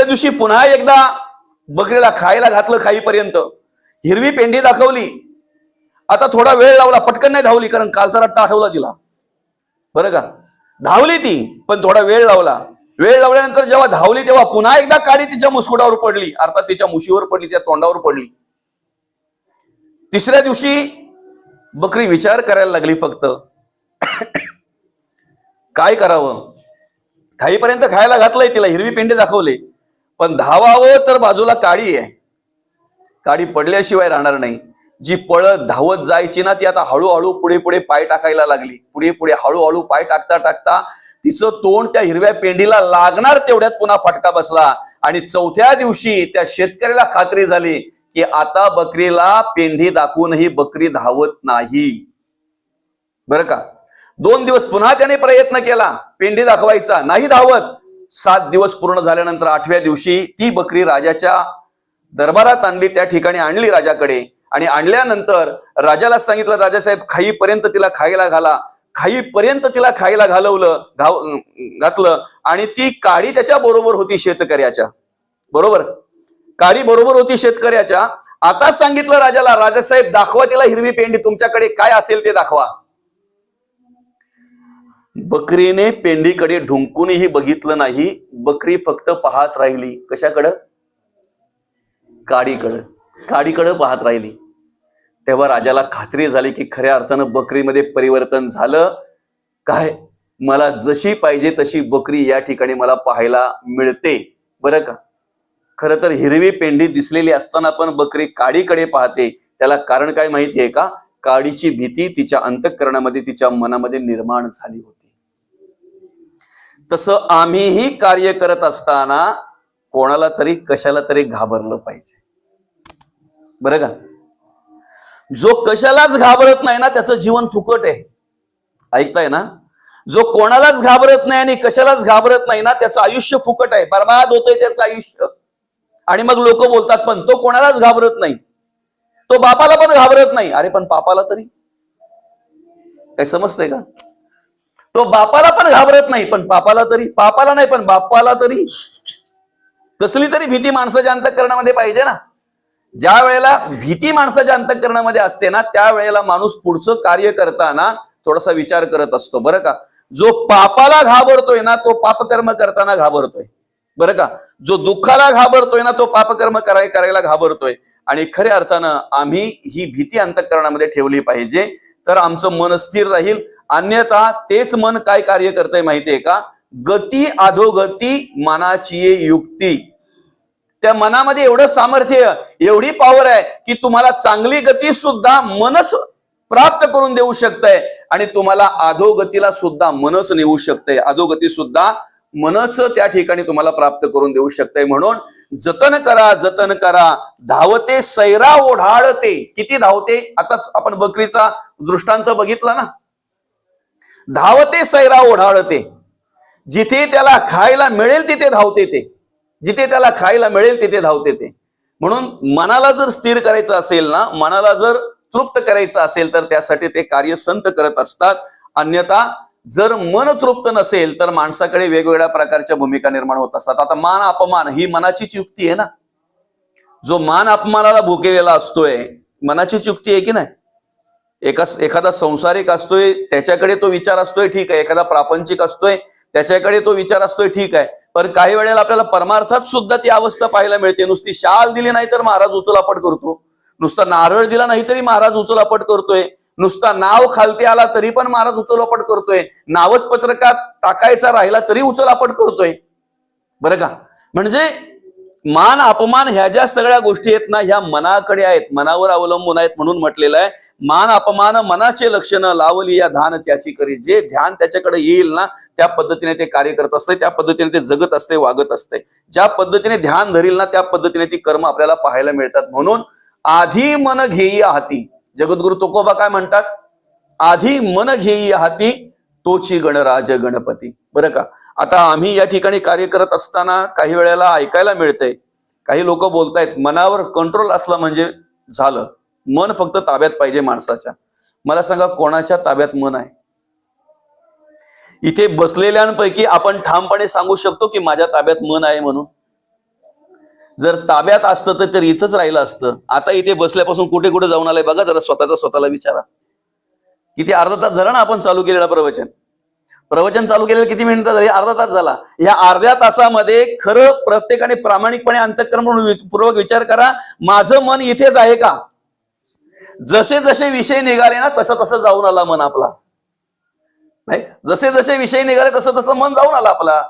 दिवशी पुन्हा एकदा बकरीला खायला घातलं. खाईपर्यंत हिरवी पेंडी दाखवली. आता थोडा वेळ लावला, पटकन नाही धावली, कारण कालचा रट्टा आठवला तिला. बरं का, धावली ती, पण थोडा वेळ लावला. वेळ लावल्यानंतर जेव्हा धावली तेव्हा पुन्हा एकदा काडी तिच्या मुस्कुटावर पडली, अर्थात तिच्या मुशीवर पडली, त्या तोंडावर पडली. तिसऱ्या दिवशी बकरी विचार करायला लागली, फक्त काय करावं. खाईपर्यंत खायला घातलंय तिला, हिरवी पेंडी दाखवले, पण धावावं तर बाजूला काडी आहे. काडी पडल्याशिवाय राहणार नाही. जी पळत धावत जायची ना, ती आता हळूहळू पुढे पुढे पाय टाकायला लागली. पुढे पुढे हळूहळू पाय टाकता टाकता तिचं तोंड त्या हिरव्या पेंडीला लागणार तेवढ्यात पुन्हा फटका बसला. आणि चौथ्या दिवशी त्या शेतकऱ्याला खात्री झाली की आता बकरीला पेंडी दाखवूनही बकरी धावत नाही. बरं का, 2 दिवस पुन्हा त्याने प्रयत्न केला पेंडी दाखवायचा, नाही धावत. 7 दिवस पूर्ण झाल्यानंतर 8व्या दिवशी ती बकरी राजाच्या दरबारात आणली. त्या ठिकाणी आणली राजाकडे, आणि आणल्यानंतर राजाला सांगितलं, राजासाहेब खाईपर्यंत तिला खायला घाला. खाईपर्यंत तिला खायला घातलं, आणि ती काडी त्याच्या बरोबर होती, शेतकऱ्याच्या बरोबर. काडी बरोबर होती शेतकऱ्याच्या. आता सांगितलं राजाला, राजासाहेब दाखवा तिला हिरवी पेंडी, तुमच्याकडे काय असेल ते दाखवा. बकरीने पेंडीकडे ढुंकूनही बघितलं नाही. बकरी फक्त पाहत राहिली. कशाकडं? काडीकडं. काडीकडं पाहत राहिली. तेव्हा राजाला खात्री झाली की खऱ्या अर्थानं बकरीमध्ये परिवर्तन झालं. काय, मला जशी पाहिजे तशी बकरी या ठिकाणी मला पाहायला मिळते. बरं का, खरं तर हिरवी पेंडी दिसलेली असताना पण बकरी काडीकडे पाहते. त्याला कारण काय माहितीये का? काडीची भीती तिच्या अंतःकरणामध्ये, तिच्या मनामध्ये निर्माण झाली होती. तसं आम्हीही कार्य करत असताना कोणाला तरी कशाला तरी घाबरलं पाहिजे. बरं का, जो कशालाच घाबरत नाही ना, त्याचं जीवन फुकट आहे. ऐकताय ना? जो कोणालाच घाबरत नाही आणि कशालाच घाबरत नाही ना, त्याचं आयुष्य फुकट आहे, बर्बाद होतंय त्याचं आयुष्य. आणि मग लोक बोलतात, पण तो कोणालाच घाबरत नाही, तो बापाला पण घाबरत नाही. अरे पण पापाला तरी काय समजतंय का? तो बापाला पण घाबरत नाही, पण पापाला तरी. पापाला नाही पण बापाला तरी. कसली तरी भीती माणसाच्या अंतःकरणामध्ये पाहिजे ना. ज्या वेळेला भीती माणसाच्या अंतःकरणामध्ये असते ना, त्या वेळेला माणूस पुढचं कार्य करताना थोडासा विचार करत असतो. बरं का, जो पापाला घाबरतोय ना, तो पापकर्म करताना घाबरतोय. बरं का, जो दुःखाला घाबरतोय ना, तो पापकर्म करायला घाबरतोय. आणि खऱ्या अर्थानं आम्ही ही भीती अंतःकरणामध्ये ठेवली पाहिजे, तर आमचं मन स्थिर राहील. अन्यथा तेच मन काय कार्य करतंय माहितीये का? गती अधोगती मनाची युक्ती. त्या मनामध्ये एवढं सामर्थ्य, एवढी पॉवर आहे की तुम्हाला चांगली गती सुद्धा मनच प्राप्त करून देऊ शकतंय, आणि तुम्हाला अधोगतीला सुद्धा मनच नेऊ शकतंय. अधोगती सुद्धा मनच त्या ठिकाणी तुम्हाला प्राप्त करून देऊ शकतंय. म्हणून जतन करा, जतन करा. धावते सैरा ओढाळते. किती धावते? आता आपण बकरीचा दृष्टांत बघितला ना. धावते सैरा ओढाळते. जिथे त्याला खायला मिळेल तिथे धावते ते. जिथे त्याला खायला मिळेल तिथे धावते ते. म्हणून मनाला जर स्थिर करायचं असेल ना, मनाला जर तृप्त करायचं असेल, तर त्यासाठी ते कार्य संत करत असतात. अन्यथा जर मन तृप्त नसेल तर माणसाकडे वेगवेगळ्या प्रकारच्या भूमिका निर्माण होत असतात. आता मान अपमान ही मनाचीच युक्ती आहे ना. जो मान अपमानाला भुकेलेला असतोय, मनाचीच युक्ती आहे की नाही. एखादा संसारिक असतोय, त्याच्याकडे तो विचार असतोय, ठीक आहे. एखादा प्रापंचिक असतोय, त्याच्याकडे तो विचार असतोय, ठीक आहे. पण काही वेळेला आपल्याला परमार्थात सुद्धा ती अवस्था पाहायला मिळते. नुसती शाल दिली नाही तर महाराज उचलापट करतो. नुसता नारळ दिला नाही तरी महाराज उचलापट करतोय. नुसता नाव खालती आला तरी पण महाराज उचलापट करतोय. नावच पत्रकात टाकायचा राहिला तरी उचलापट करतोय. बरं का, म्हणजे मान अपमान ह्या ज्या सगळ्या गोष्टी आहेत ना, ह्या मनाकडे आहेत, मनावर अवलंबून आहेत. म्हणून म्हटलेलं आहे, मान अपमान मनाचे लक्षण लावली या ध्यान त्याची करी. जे ध्यान त्याच्याकडे येईल ना, त्या पद्धतीने ते कार्य करत असते, त्या पद्धतीने ते जगत असते, वागत असते. ज्या पद्धतीने ध्यान धरील ना, त्या पद्धतीने ती कर्म आपल्याला पाहायला मिळतात. म्हणून आधी मन घेई हाती. जगद्गुरु तुकोबा काय म्हणतात? आधी मन घेई हाती, तोची गणराज गणपती. बरं का, आता आम्ही या ठिकाणी कार्य करत असताना काही वेळेला ऐकायला मिळतंय, काही लोक बोलतायत मनावर कंट्रोल असला म्हणजे झालं, मन फक्त ताब्यात पाहिजे माणसाच्या. मला सांगा, कोणाच्या ताब्यात मन आहे? इथे बसलेल्यांपैकी आपण ठामपणे सांगू शकतो की माझ्या ताब्यात मन आहे म्हणून? जर ताब्यात असतं तर इथंच राहिलं असतं. आता इथे बसल्यापासून कुठे कुठे जाऊन आलंय बघा जरा, स्वतःला विचारा. किती अर्धा तास झाला ना आपण चालू केलेलं प्रवचन चालू केलेलं किती मिनिटं झाली? अर्धा तास झाला. या अर्ध्या तासामध्ये खरं प्रत्येकाने प्रामाणिकपणे अंतःकरणपूर्वक विचार करा, माझं मन इथेच आहे का? जसे जसे विषय निघाले ना तसं तसं जाऊन आला मन आपला. नाही, जसे जसे विषय निघाले तसं तसं मन जाऊन आला आपला.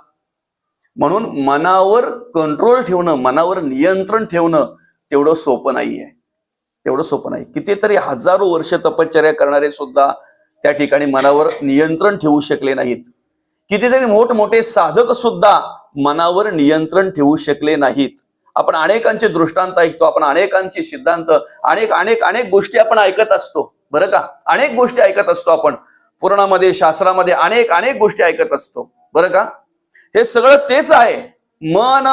म्हणून मनावर कंट्रोल ठेवणं, मनावर नियंत्रण ठेवणं तेवढं सोपं नाहीये. तेवढं सोपं नाही. कितीतरी हजारो वर्ष तपश्चर्या करणारे सुद्धा त्या ठिकाणी मनावर नियंत्रण ठेवू शकले नाहीत. कितीतरी मोठमोठे साधक सुद्धा मनावर नियंत्रण ठेवू शकले नाहीत. आपण अनेकांचे दृष्टांत ऐकतो, आपण अनेकांचे सिद्धांत, अनेक गोष्टी आपण ऐकत असतो बरं का. अनेक गोष्टी ऐकत असतो आपण पुराणामध्ये, शास्त्रामध्ये अनेक गोष्टी ऐकत असतो बरं का. हे सगळं तेच आहे. मन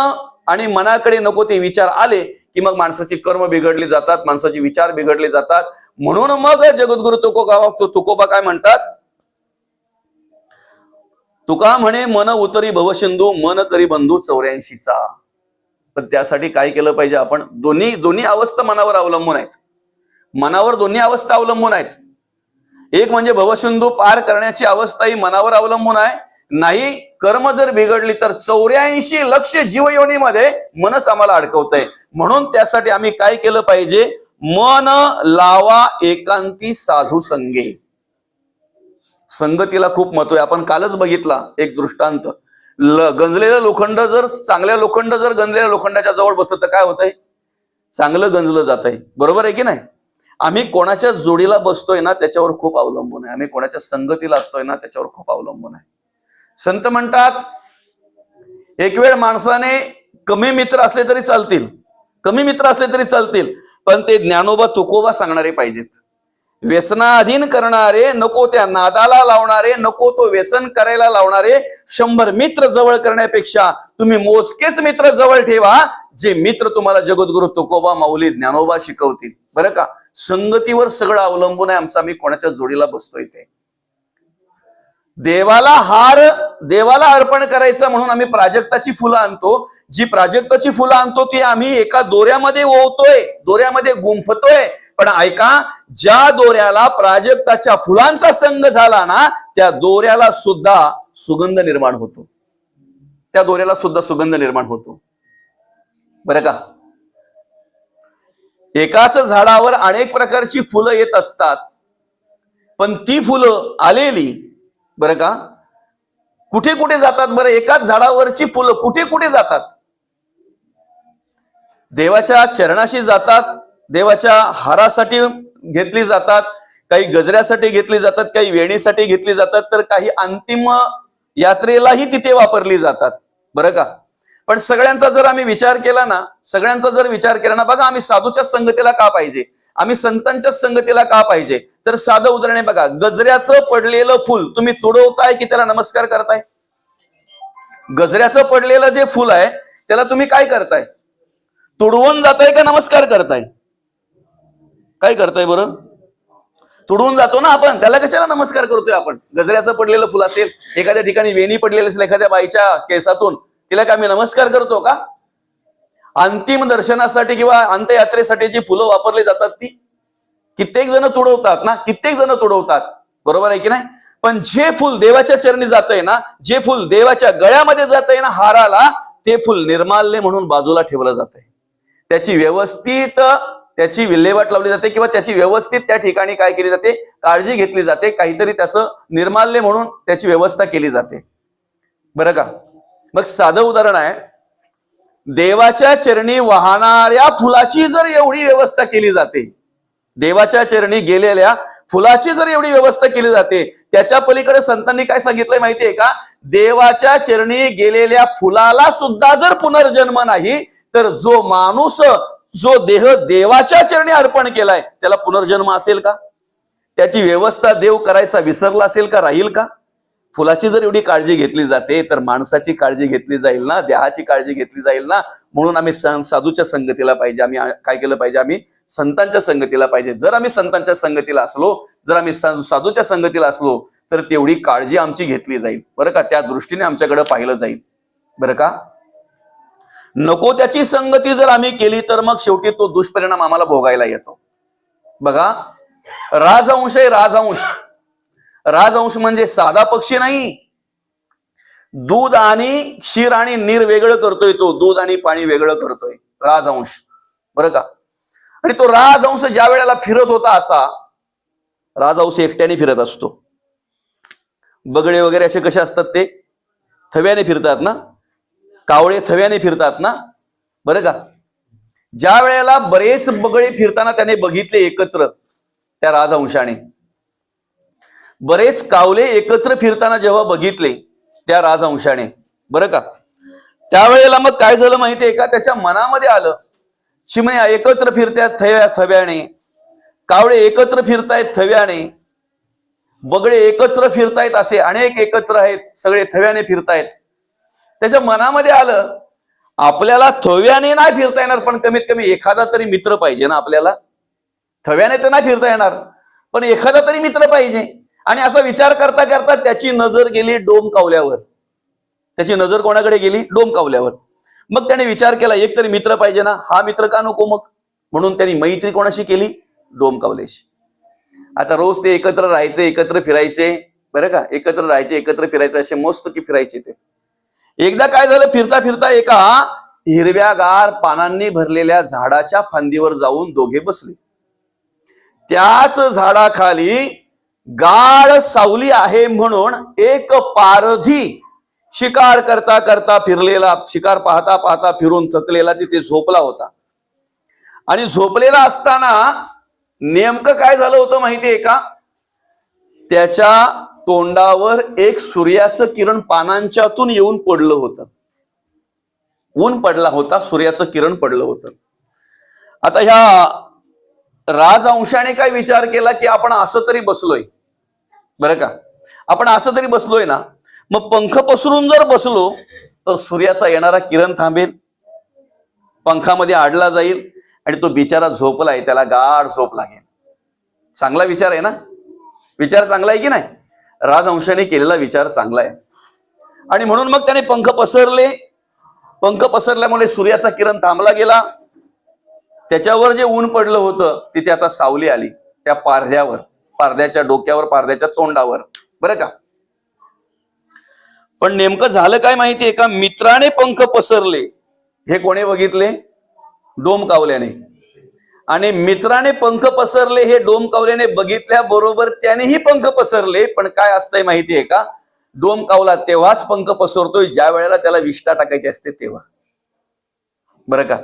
आणि मनाकडे नको ते विचार आले की मग माणसाची कर्म बिघडली जातात, माणसाचे विचार बिघडले जातात. म्हणून मग जगद्गुरु तुकोबा काय म्हणतात? तुका म्हणे मन उतरी भवसिंधू, मन करी बंधू 84चा. पण त्यासाठी काय केलं पाहिजे आपण? दोन्ही अवस्था मनावर अवलंबून आहेत. मनावर दोन्ही अवस्था अवलंबून आहेत. एक म्हणजे भवसिंधू पार करण्याची अवस्था ही मनावर अवलंबून आहे. नाही, कर्म जर बिघडली तर 84 लक्ष जीवयोनीमध्ये मनच आम्हाला अडकवतंय. म्हणून त्यासाठी आम्ही काय केलं पाहिजे? मन लावा एकांती साधू संगे. संगतीला खूप महत्व आहे. आपण कालच बघितला एक दृष्टांत. गंजलेलं लोखंड जर गंजलेल्या लोखंडाच्या जवळ बसत तर काय होतंय? चांगलं गंजलं जात आहे. बरोबर आहे की नाही? आम्ही कोणाच्या जोडीला बसतोय ना त्याच्यावर खूप अवलंबून आहे. आम्ही कोणाच्या संगतीला असतोय ना त्याच्यावर खूप अवलंबून आहे. संत म्हणतात, एक वेळ माणसाने कमी मित्र असले तरी चालतील, पण ते ज्ञानोबा तुकोबा सांगणारे पाहिजेत. व्यसनाधीन करणारे नको, त्या नादाला लावणारे नको, तो व्यसन करायला लावणारे 100 मित्र जवळ करण्यापेक्षा तुम्ही मोजकेच मित्र जवळ ठेवा, जे मित्र तुम्हाला जगद्गुरु तुकोबा माऊली ज्ञानोबा शिकवतील बरं का. संगतीवर सगळं अवलंबून आहे आमचं, आम्ही कोणाच्या जोडीला बसतोय ते. देवाला अर्पण करायचं म्हणून आम्ही प्राजक्ताची फुलं आणतो. जी प्राजक्ताची फुलं आणतो ती आम्ही एका दोऱ्यामध्ये ओवतोय, दोऱ्यामध्ये गुंफतोय. पण ऐका, ज्या दोऱ्याला प्राजक्ताच्या फुलांचा संग झाला ना त्या दोऱ्याला सुद्धा सुगंध निर्माण होतो. बरं का. एकाच झाडावर अनेक प्रकारची फुलं येत असतात, पण ती फुलं आलेली बरं का कुठे कुठे जातात? बरं, एकाच झाडावरची फुलं कुठे कुठे जातात? देवाच्या चरणाशी जातात, देवाच्या हारासाठी घेतली जातात, काही गजऱ्यासाठी घेतली जातात, काही वेणीसाठी घेतली जातात, तर काही अंतिम यात्रेलाही तिथे वापरली जातात बरं का. पण सगळ्यांचा जर आम्ही विचार केला ना, बघा आम्ही साधूच्या संगतीला का पाहिजे, आम्ही संतांच्या संगतीला का पाहिजे? तर साधं उदाहरण आहे बघा. गजऱ्याचं पडलेलं फुल तुम्ही तुडवताय की त्याला नमस्कार करताय? गजऱ्याचं पडलेलं जे फुल आहे त्याला तुम्ही काय करताय? तुडवून जाताय का नमस्कार करताय? काय करताय बरं? तुडवून जातो ना आपण, त्याला कशाला नमस्कार करतोय आपण? गजऱ्याचं पडलेलं फुल असेल, एखाद्या ठिकाणी वेणी पडलेली असेल एखाद्या बाईच्या केसातून, तिला काय आम्ही नमस्कार करतो का? अंतिम दर्शनासाठी किंवा अंत्ययात्रेसाठी जी फुलं वापरली जातात ती कित्येक जण तुडवतात बरोबर आहे की नाही. पण जे फुल देवाच्या चरणी जातंय ना, जे फुल देवाच्या गळ्यामध्ये जातंय ना हाराला, ते फुल निर्माल्य म्हणून बाजूला ठेवलं जातंय. त्याची विल्हेवाट लावली जाते किंवा त्याची व्यवस्थित त्या ठिकाणी काय केली जाते, काळजी घेतली जाते. काहीतरी त्याचं निर्माल्य म्हणून त्याची व्यवस्था केली जाते बरं का. मग साधं उदाहरण आहे, देवाच्या चरणी वाहणाऱ्या फुलाची जर एवढी व्यवस्था केली जाते, देवाच्या चरणी गेलेल्या फुलाची जर एवढी व्यवस्था केली जाते, त्याच्या पलीकडे संतांनी काय सांगितलंय माहितीये का? देवाच्या चरणी गेलेल्या फुलाला सुद्धा जर पुनर्जन्म नाही, तर जो माणूस जो देह देवाच्या चरणी अर्पण केलाय त्याला पुनर्जन्म असेल का? त्याची व्यवस्था देव करायचा विसरला असेल का? राहील का? फुलाची जर एवढी काळजी घेतली जाते तर माणसाची काळजी घेतली जाईल ना, देहाची काळजी घेतली जाईल ना. म्हणून आम्ही साधूच्या संगतीला पाहिजे. आम्ही काय केलं पाहिजे? आम्ही संतांच्या संगतीला पाहिजे. जर आम्ही संतांच्या संगतीला असलो, जर आम्ही साधूच्या संगतीला असलो, तर तेवढी काळजी आमची घेतली जाईल बरं का. त्या दृष्टीने आमच्याकडे पाहिलं जाईल बरं का. नको त्याची संगती जर आम्ही केली तर मग शेवटी तो दुष्परिणाम आम्हाला भोगायला येतो. बघा, राजहंश आहे, राजहंश. राजहंश म्हणजे साधा पक्षी नाही. दूध आणि क्षीर आणि नीर वेगळं करतोय तो, दूध आणि पाणी वेगळं करतोय राजहंश, बरं का. आणि तो राजहंश ज्या वेळेला फिरत होता, असा राजहंश एकट्याने फिरत असतो. बगडे वगैरे असे कसे असतात, ते थव्याने फिरतात ना, कावळे थव्याने फिरतात ना, बरं का. ज्या वेळेला बरेच बगळे फिरताना त्याने बघितले एकत्र, त्या राजहंशाने बरेच कावले एकत्र फिरताना जेव्हा बघितले त्या राजहंशाने, बरं का, त्यावेळेला मग काय झालं माहितीये का, त्याच्या मनामध्ये आलं, चिमण्या एकत्र फिरतात थव्याने, कावळे एकत्र फिरतायत थव्याने, बगडे एकत्र फिरतायत, असे अनेक एकत्र आहेत, सगळे थव्याने फिरतायत. त्याच्या मनामध्ये आलं, आपल्याला थव्याने नाही फिरता येणार, पण कमीत कमी एखादा तरी मित्र पाहिजे ना आपल्याला. थव्याने तर नाही फिरता येणार, पण एखादा तरी मित्र पाहिजे. आणि असा विचार करता करता त्याची नजर गेली डोमकावल्यावर. त्याची नजर कोणाकडे गेली? डोमकावल्यावर. मग त्याने विचार केला, एक तरी मित्र पाहिजे ना, हा मित्र का नको मग, म्हणून त्यांनी मैत्री कोणाशी केली? डोमकावल्याशी. आता रोज ते एकत्र राहायचे, एकत्र फिरायचे, बरं का, एकत्र राहायचे, एकत्र फिरायचे, असे मस्त की फिरायचे ते. एकदा काय झालं, फिरता फिरता एका हिरव्यागार पानांनी भरलेल्या झाडाच्या फांदीवर जाऊन दोघे बसले. त्याच झाडाखाली गाढ सावली आहे म्हणून एक पारधी शिकार करता करता फिरलेला, शिकार पाहता पाहता फिरून थकलेला तिथे झोपला होता. आणि झोपलेला असताना नेमकं काय झालं होतं माहितीये का, त्याच्या तोंडावर एक सूर्याचं किरण पानांच्यातून येऊन पडलं होतं. ऊन पडला होता, सूर्याचं किरण पडलं होतं. आता ह्या राजहंशाने काय विचार केला की आपण असं तरी बसलोय, बरं का, आपण असं तरी बसलोय ना, मग पंख पसरून जर बसलो तर सूर्याचा येणारा किरण थांबेल, पंखामध्ये आडला जाईल आणि तो बिचारा झोपलाय, त्याला गाढ झोप लागेल. चांगला विचार आहे ना, विचार चांगला आहे की नाही? राजहंशाने केलेला विचार चांगला आहे. आणि म्हणून मग त्याने पंख पसरले. पंख पसरल्यामुळे सूर्याचा किरण थांबला गेला. त्याच्यावर जे ऊन पडलं होतं तिथे आता सावली आली, त्या पारध्यावर, पारध्याच्या डोक्यावर, पारध्याच्या तोंडावर, बरं का. पण नेमकं झालं काय माहितीये का, मित्राने पंख पसरले हे कोणी बघितले? डोमकावल्याने. आणि मित्राने पंख पसरले हे डोमकावल्याने बघितल्याबरोबर त्यानेही पंख पसरले. पण काय असतंय माहितीये का, डोमकावला तेव्हाच पंख पसरतोय ज्या वेळेला त्याला विष्ठा टाकायची असते तेव्हा, बरं का.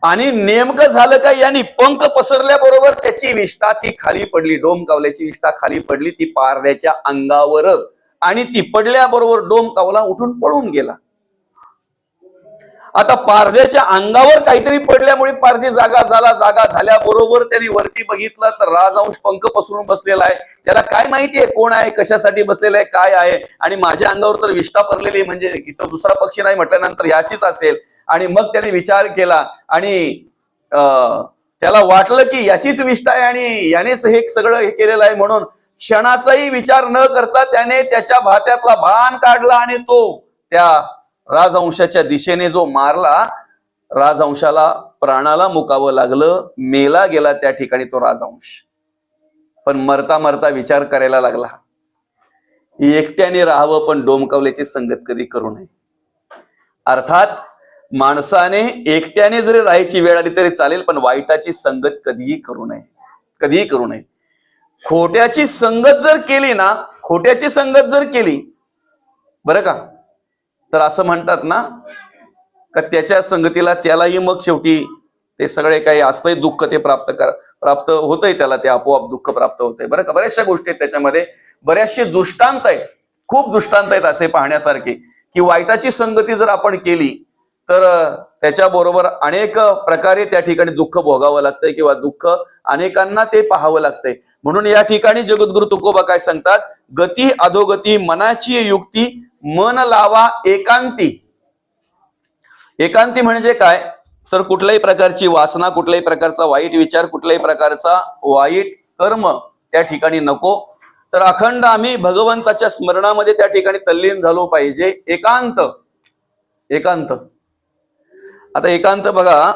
आणि नेमकं झालं का, यांनी पंख पसरल्याबरोबर त्याची विष्ठा ती खाली पडली, डोमकावल्याची विष्ठा खाली पडली ती पारध्याच्या अंगावर. आणि ती पडल्याबरोबर डोमकावला उठून पळून गेला. आता पारध्याच्या अंगावर काहीतरी पडल्यामुळे पारधी जागा झाला. जागा झाल्याबरोबर त्यांनी वरती बघितलं तर राजहंश पंख पसरून बसलेला आहे. त्याला काय माहितीये कोण आहे, कशासाठी बसलेला आहे, काय आहे. आणि माझ्या अंगावर तर विष्ठा पडलेली, म्हणजे इथं दुसरा पक्षी नाही म्हटल्यानंतर याचीच असेल. आणि मग त्याने विचार केला आणि त्याला वाटलं की याचीच विष्ठा आहे आणि यानेच हे सगळं हे केलेलं आहे. म्हणून क्षणाचाही विचार न करता त्याने त्याच्या भात्यातला बाण काढला आणि तो त्या राजहंशाच्या दिशेने जो मारला, राजहंशाला प्राणाला मुकावं लागलं, मेला गेला त्या ठिकाणी तो राजहंश. पण मरता मरता विचार करायला लागला, एकट्याने राहावं पण डोमकावल्याची संगत कधी करू नये. अर्थात माणसाने एकट्याने जरी राहायची वेळ आली तरी चालेल, पण वाईटाची संगत कधीही करू नये, कधीही करू नये. खोट्याची संगत जर केली ना, खोट्याची संगत जर केली, बरं का, तर असं म्हणतात ना का त्याच्या संगतीला त्यालाही मग शेवटी ते सगळे काही असतंय दुःख ते प्राप्त होतंय, त्याला ते आपोआप दुःख प्राप्त होतंय, बरं का. बऱ्याचशा गोष्टी आहेत त्याच्यामध्ये, बऱ्याचशे दृष्टांत आहेत, खूप दृष्टांत आहेत असे पाहण्यासारखे, की वाईटाची संगती जर आपण केली तर त्याच्याबरोबर अनेक प्रकारे त्या ठिकाणी दुःख भोगावं लागतंय किंवा दुःख अनेकांना ते पाहावं लागतंय. म्हणून या ठिकाणी जगद्गुरु तुकोबा काय सांगतात, गती अधोगती मनाची युक्ती, मन लावा एकांती. एकांती म्हणजे काय, तर कुठल्याही प्रकारची वासना, कुठल्याही प्रकारचा वाईट विचार, कुठल्याही प्रकारचा वाईट कर्म त्या ठिकाणी नको. तर अखंड आम्ही भगवंताच्या स्मरणामध्ये त्या ठिकाणी तल्लीन झालो पाहिजे. एकांत, एकांत. आता एकांत बघा,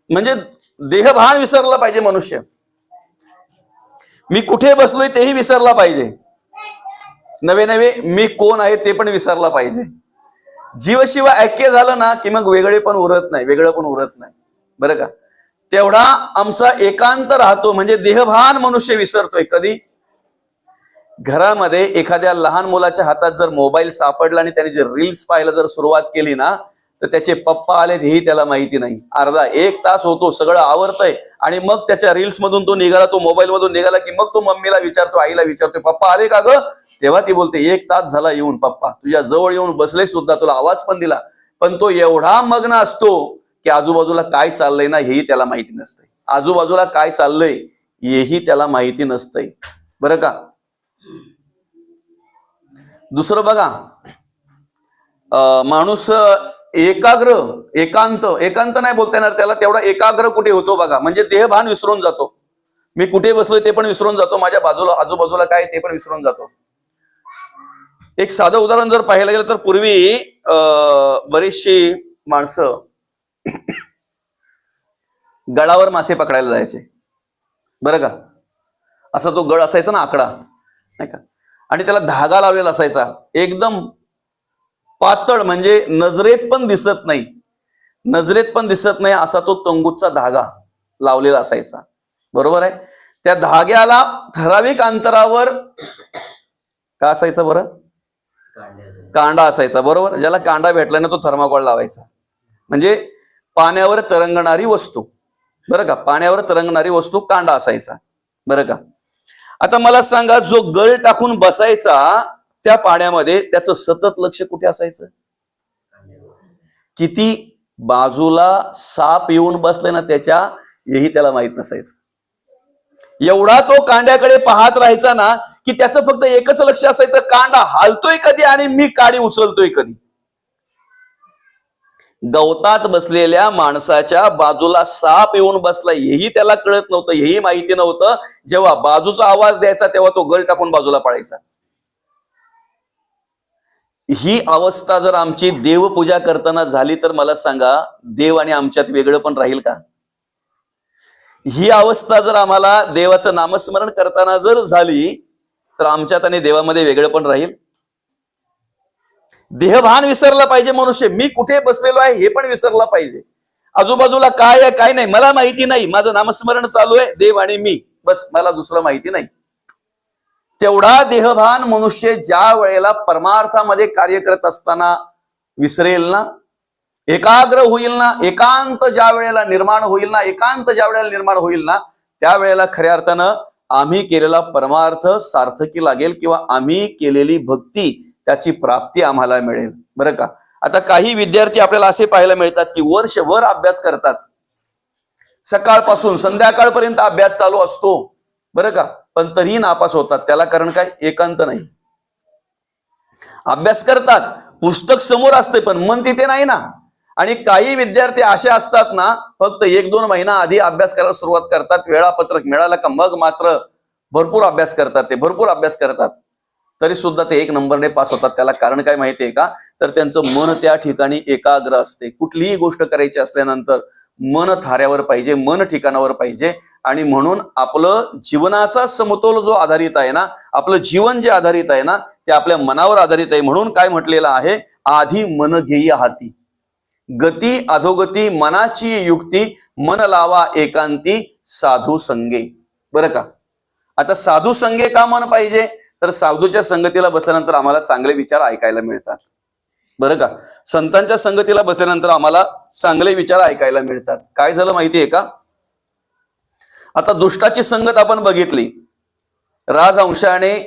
म्हणजे देहभान विसरला पाहिजे मनुष्य. मी कुठे बसलोय तेही विसरला पाहिजे. नवे नवे मी कोण आहे ते पण विसरला पाहिजे. जीवशिव ऐक्य झालं ना की मग वेगळे पण उरत नाही, वेगळं पण उरत नाही. बरं का? तेवढा आमचा एकांत राहतो. म्हणजे देहभान मनुष्य विसरतोय कधी? घरामध्ये एखाद्या लहान मुलाच्या हातात जर मोबाईल सापडला आणि त्याने जर रील्स पाहायला जर सुरुवात केली ना, तर त्याचे पप्पा आलेत हेही त्याला माहिती नाही. अर्धा एक तास होतो, सगळं आवरतंय आणि मग त्याच्या रील्स मधून तो निघाला, तो मोबाईल मधून निघाला की मग तो मम्मीला विचारतो, आईला विचारतोय, पप्पा आले का ग? तेव्हा ती बोलते, 1 तास झाला येऊन पप्पा, तुझ्या जवळ येऊन बसले सुद्धा, तुला आवाज पण दिला. पण तो एवढा मग्न असतो की आजूबाजूला काय चाललंय ना हेही त्याला माहिती नसतंय. आजूबाजूला काय चाललंय हेही त्याला माहिती नसतंय. बरं का? दुसरं बघा, माणूस एकांत नाही बोलता येणार त्याला, तेवढा एकाग्र कुठे होतो बघा. म्हणजे देहभान विसरून जातो. मी कुठे बसलोय ते पण विसरून जातो, माझ्या बाजूला आजूबाजूला काय ते पण विसरून जातो. एक साधं उदाहरण जर पाहायला गेलं तर पूर्वी बरीचशी माणसं गडावर मासे पकडायला जायचे. बरं का? असा तो गड असायचा ना, आकडा नाही का, आणि त्याला धागा लावलेला असायचा एकदम पातळ, म्हणजे नजरेत पण दिसत नाही, नजरेत पण दिसत नाही असा तो तंगूचा धागा लावलेला असायचा. बरोबर आहे? त्या धाग्याला ठराविक अंतरावर का असायचं बरं? कांडा असायचा. बरोबर? ज्याला कांडा भेटला ना तो थर्माकोल लावायचा. म्हणजे पाण्यावर तरंगणारी वस्तू. बरं का? पाण्यावर तरंगणारी वस्तू कांडा असायचा. बरं का? आता मला सांगा, जो गळ टाकून बसायचा त्या पाण्यामध्ये, त्याचं सतत लक्ष कुठे असायचं? किती बाजूला साप येऊन बसले ना त्याच्या, हेही त्याला माहित नसायचं. एवढा तो कांड्याकडे पाहत राहायचा ना की त्याचं फक्त एकच लक्ष असायचं, कांडा हालतोय कधी आणि मी काडी उचलतोय कधी. गवतात बसलेल्या माणसाच्या बाजूला साप येऊन बसला हेही त्याला कळत नव्हतं, हेही माहिती नव्हतं. जेव्हा बाजूचा आवाज द्यायचा तेव्हा तो गळ टाकून बाजूला पळायचा. ही अवस्था जर आमची देवपूजा करताना झाली तर मला सांगा, देव आणि आमच्यात वेगळं पण राहील का? ही अवस्था जर आम्हाला देवाचं नामस्मरण करताना जर झाली तर आमच्यात आणि देवामध्ये वेगळं पण राहील. देहभान विसरला पाहिजे मनुष्य. मी कुठे बसलेलो आहे हे पण विसरला पाहिजे. आजूबाजूला काय आहे काय नाही मला माहिती नाही, माझं नामस्मरण चालू आहे, देव आणि मी, बस, मला दुसरं माहिती नाही. तेवढा देहभान मनुष्य ज्या वेळेला परमार्थामध्ये कार्य करत असताना विसरेल ना, एकाग्र होईल ना, एकांत ज्या वेळेला निर्माण होईल ना, एकांत ज्या वेळेला निर्माण होईल ना, त्यावेळेला खऱ्या अर्थानं आम्ही केलेला परमार्थ सार्थकी लागेल किंवा आम्ही केलेली भक्ती त्याची प्राप्ती आम्हाला मिळेल. बरं का? आता काही विद्यार्थी आपल्याला असे पाहायला मिळतात की वर्षभर अभ्यास करतात, सकाळपासून संध्याकाळपर्यंत अभ्यास चालू असतो. बरं का? पण तरीही नापास होतात. त्याला कारण काय? एकांत नाही. अभ्यास करतात, पुस्तक समोर असते पण मन तिथे नाही ना. आणि काही विद्यार्थी असे असतात ना, फक्त 1-2 महिना आधी अभ्यास करायला सुरुवात करतात, वेळापत्रक मिळालं का मग मात्र भरपूर अभ्यास करतात, ते भरपूर अभ्यास करतात, तरी सुद्धा ते 1 नंबरने पास होतात. त्याला कारण काय माहितीये का? तर त्यांचं मन त्या ठिकाणी एकाग्र असते. कुठलीही गोष्ट करायची असल्यानंतर मन थाऱ्यावर पाहिजे, मन ठिकाणावर पाहिजे. आणि म्हणून आपलं जीवनाचा समतोल जो आधारित आहे ना, आपलं जीवन जे आधारित आहे ना, ते आपल्या मनावर आधारित आहे. म्हणून काय म्हटलेलं आहे? आधी मन घेई हाती, गती अधोगती मनाची युक्ती, मन लावा एकांती साधू संगे. बरं का? आता साधू संगे का मन पाहिजे? तर साधूच्या संगतीला बसल्यानंतर आम्हाला चांगले विचार ऐकायला मिळतात. बरं का? संतांच्या संगतीला बसल्यानंतर आम्हाला चांगले विचार ऐकायला मिळतात. काय झालं माहितीये का? आता दुष्टाची संगत आपण बघितली. राजहंशाने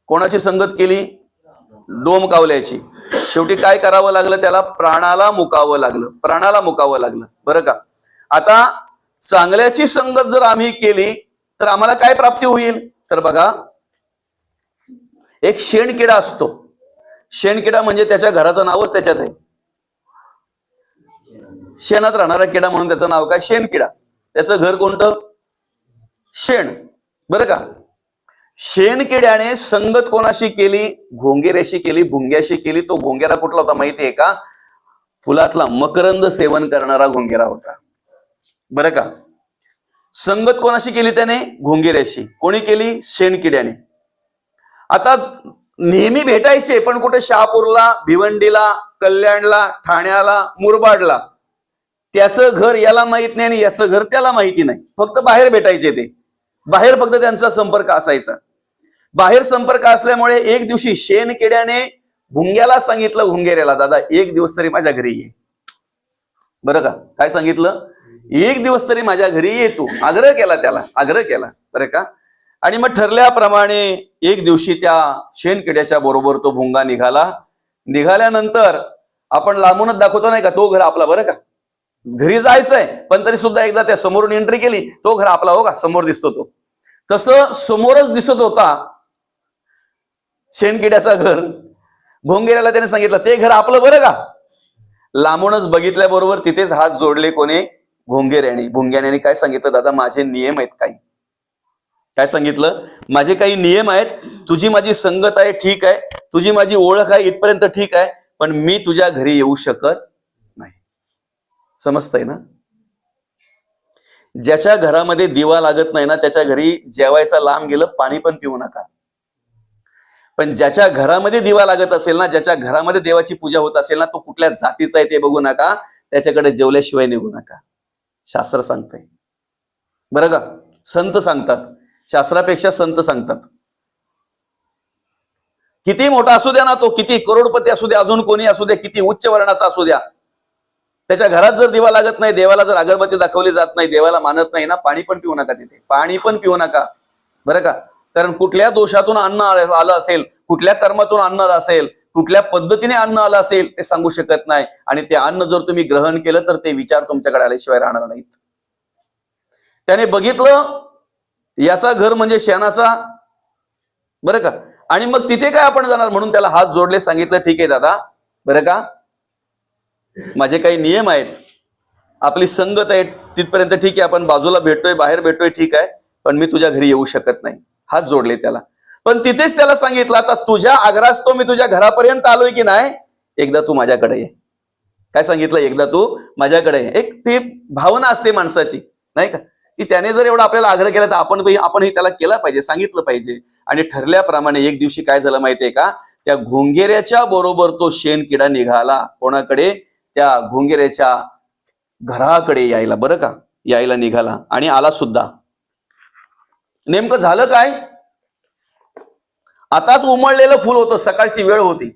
कोणाची संगत केली? डोमकावल्याची. शेवटी काय करावं लागलं त्याला? प्राणाला मुकावं लागलं, प्राणाला मुकावं लागलं. बरं का? आता चांगल्याची संगत जर आम्ही केली तर आम्हाला काय प्राप्ती होईल? तर बघा, एक शेणकिडा असतो. शेणकिडा म्हणजे त्याच्या घराचं नावच त्याच्यात आहे, शेणात राहणारा किडा म्हणून त्याचं नाव काय? शेणकिडा. त्याचं घर कोणतं? शेण. बरं का? शेणकिड्याने संगत कोणाशी केली? घोंगेऱ्याशी केली, भुंग्याशी केली. तो घोंगेरा कुठला होता माहितीये का? फुलातला मकरंद सेवन करणारा घोंगेरा होता. बरं का. संगत कोणाशी केली त्याने? घोंगेऱ्याशी. कोणी केली? शेणकिड्याने. आता नेहमी भेटायचे, पण कुठे शहापूरला, भिवंडीला, कल्याणला, ठाण्याला, मुरबाडला. त्याचं घर याला माहित नाही आणि याचं घर त्याला माहिती नाही. फक्त बाहेर भेटायचे ते. बाहेर फक्त त्यांचा संपर्क असायचा. बाहेर संपर्क असल्यामुळे एक दिवशी शेणकिड्याने भुंग्याला सांगितलं, घोंगेऱ्याला, दादा एक दिवस तरी माझ्या घरी ये. बरं का. काय सांगितलं? एक दिवस तरी माझ्या घरी ये तू. आग्रह केला त्याला, आग्रह केला. बरं का. आणि मग ठरल्याप्रमाणे एक दिवशी त्या शेणकिड्याच्या बरोबर तो भुंगा निघाला. निघाल्यानंतर आपण लांबूनच दाखवतो नाही का, तो घर आपला. बरं का. घरी जायचंय पण तरी सुद्धा एकदा त्या समोरून एंट्री केली, तो घर आपला. हो का, समोर दिसतो तो. तसं समोरच दिसत होता शेणकिड्याचा घर. घोंगेऱ्याला त्याने सांगितलं, ते घर आपलं बरं का. लांबूनच बघितल्याबरोबर तिथेच हात जोडले कोणी? घोंगेऱ्याने. भुंग्याने काय सांगितलं? दादा माझे नियम आहेत काही. काय सांगितलं? माझे काही नियम आहेत. तुझी माझी संगत आहे, ठीक आहे. तुझी माझी ओळख आहे, इथपर्यंत ठीक आहे. पण मी तुझ्या घरी येऊ शकत नाही. समजतंय ना? ज्याच्या घरामध्ये दिवा लागत नाही ना, त्याच्या घरी जेवायचा लांब गेलं पाणी पण पिऊ नका. पण ज्याच्या घरामध्ये दिवा लागत असेल ना, ज्याच्या घरामध्ये देवाची पूजा होत असेल ना, तो कुठल्या जातीचा आहे ते बघू नका, त्याच्याकडे जेवल्याशिवाय निघू नका. शास्त्र सांगतंय. बरं का. संत सांगतात. शास्त्रापेक्षा संत सांगतात. किती मोठा असू द्या ना तो, किती करोडपती असू द्या, अजून कोणी असू द्या, किती उच्च वर्णाचा असू द्या, त्याच्या घरात जर दिवा लागत नाही, देवाला जर अगरबत्ती दाखवली जात नाही, देवाला मानत नाही ना, पाणी पण पिऊ नका तिथे. पाणी पण पिऊ नका. बरं का. कारण कुठल्या दोषातून अन्न आलं असेल, कुठल्या कर्मातून अन्न आलं असेल, कुठल्या पद्धतीने अन्न आलं असेल ते सांगू शकत नाही. आणि ते अन्न जर तुम्ही ग्रहण केलं तर ते विचार तुमच्याकडे आल्याशिवाय राहणार नाहीत. त्याने बघितलं याचा घर म्हणजे शेणाचा. बरं का. आणि मग तिथे काय आपण जाणार, म्हणून त्याला हात जोडले. सांगितलं, ठीक आहे दादा, बरं का, माझे काही नियम आहेत, आपली संगत आहे तिथपर्यंत ठीक आहे, आपण बाजूला भेटतोय, बाहेर भेटतोय, ठीक आहे, पण मी तुझ्या घरी येऊ शकत नाही. हात जोडले त्याला. पण तिथेच त्याला सांगितलं, आता तुझ्या आग्रहास्तव मी तुझ्या घरापर्यंत आलोय की नाही, एकदा तू माझ्याकडे ये. काय सांगितलं? एकदा तू माझ्याकडे ये. एक ती भावना असते माणसाची, नाही का, की त्याने जर एवढा आपल्याला आग्रह केला तर आपणही त्याला केला पाहिजे, सांगितलं पाहिजे. आणि ठरल्याप्रमाणे एक दिवशी काय झालं माहितीये का, त्या घोंगेऱ्याच्या बरोबर तो शेणकिडा निघाला. कोणाकडे? त्या घोंगेऱ्याच्या घराकडे यायला. बरं का. यायला निघाला आणि आला सुद्धा. नेमकं झालं काय? आताच उमळलेलं फुल होतं, सकाळची वेळ होती.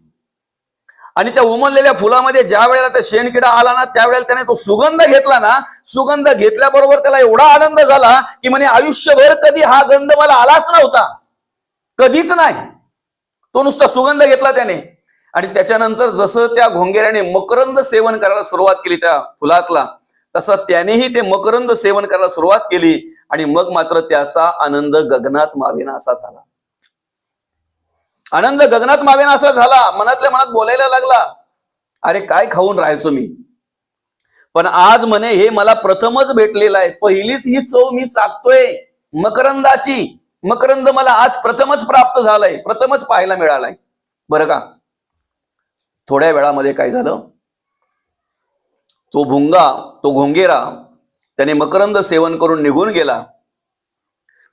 आणि त्या उमललेल्या फुलामध्ये ज्या वेळेला त्या शेणकिडा आला ना, त्यावेळेला त्याने तो सुगंध घेतला ना. सुगंध घेतल्याबरोबर त्याला एवढा आनंद झाला की म्हणे आयुष्यभर कधी हा गंध मला आलाच नव्हता, कधीच नाही. तो नुसता सुगंध घेतला त्याने. आणि त्याच्यानंतर जसं त्या घोंगेऱ्याने मकरंद सेवन करायला सुरुवात केली त्या फुलातला, तसं त्यानेही ते मकरंद सेवन करायला सुरुवात केली. आणि मग मात्र त्याचा आनंद गगनात मावेना असा झाला. आनंद गगनात मावेना असा झाला. मनातल्या मनात बोलायला लागला, अरे काय खाऊन राहायचो मी, पण आज म्हणे हे मला प्रथमच भेटलेलं आहे. पहिलीच ही चव मी चाकतोय मकरंदाची. मकरंद मला आज प्रथमच प्राप्त झालाय, प्रथमच पाहायला मिळालाय. बरं का. थोड्या वेळामध्ये काय झालं, तो भुंगा, तो घोंगेरा, त्याने मकरंद सेवन करून निघून गेला.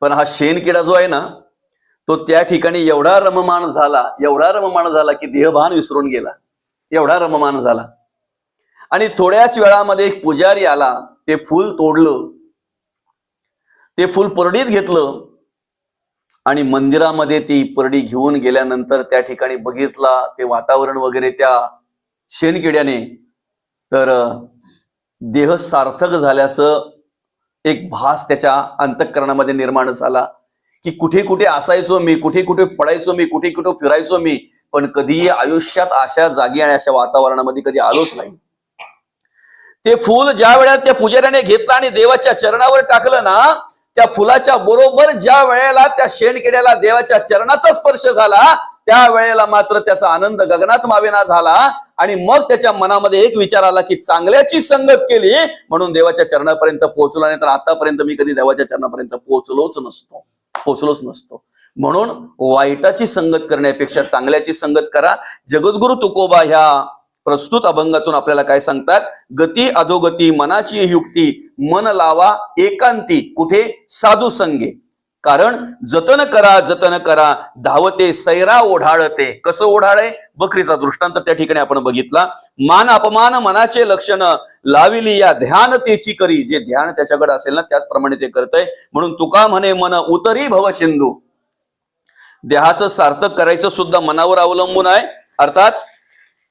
पण हा शेणकिडा जो आहे ना, तो त्या ठिकाणी एवढा रममाण झाला की देहभान विसरून गेला. एवढा रममाण झाला. आणि थोड्याच वेळामध्ये एक पुजारी आला. ते फूल तोडलं, ते फूल परडीत घेतलं आणि मंदिरामध्ये ती परडी घेऊन गेल्यानंतर त्या ठिकाणी बघितला ते वातावरण वगैरे त्या शेणकिड्याने, तर देह सार्थक झाल्याचं एक भास त्याच्या अंतःकरणामध्ये निर्माण झाला. की कुठे कुठे असायचो मी, कुठे कुठे पडायचो मी, कुठे कुठे फिरायचो मी, पण कधीही आयुष्यात अशा जागी आणि अशा वातावरणामध्ये कधी आलोच नाही. ते फूल ज्या वेळेला त्या पुजाऱ्याने घेतलं आणि देवाच्या चरणावर टाकलं ना, त्या फुलाच्या बरोबर ज्या वेळेला त्या शेणकिड्याला देवाच्या चरणाचा स्पर्श झाला, त्या वेळेला मात्र त्याचा आनंद गगनात मावेना झाला. आणि मग त्याच्या मनामध्ये एक विचार आला की चांगल्याची संगत केली म्हणून देवाच्या चरणापर्यंत पोहोचलो, नाही तर आतापर्यंत मी कधी देवाच्या चरणापर्यंत पोहोचलोच नसतो. म्हणून वाईटाची संगत करण्यापेक्षा चांगल्याची संगत करा. जगद्गुरु तुकोबा ह्या प्रस्तुत अभंगातून आपल्याला काय सांगतात? गती अधोगती मनाची युक्ती, मन लावा एकांती, कुठे? साधू संगे. कारण जतन करा धावते सैरा ओढाळते. कसं ओढाळे? बकरीचा दृष्टांत त्या ठिकाणी आपण बघितला. मान अपमान मनाचे लक्षण, लाविली या ध्यान तेची करी. जे ध्यान त्याच्याकडे असेल ना त्याचप्रमाणे ते करतंय. म्हणून तुका म्हणे मन उतरी भव सिंधू. देहाचं सार्थक करायचं सुद्धा मनावर अवलंबून आहे. अर्थात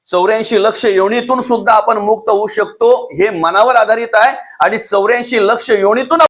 84 लक्ष योनीतून सुद्धा आपण मुक्त होऊ शकतो, हे मनावर आधारित आहे. आणि 84 लक्ष योनीतून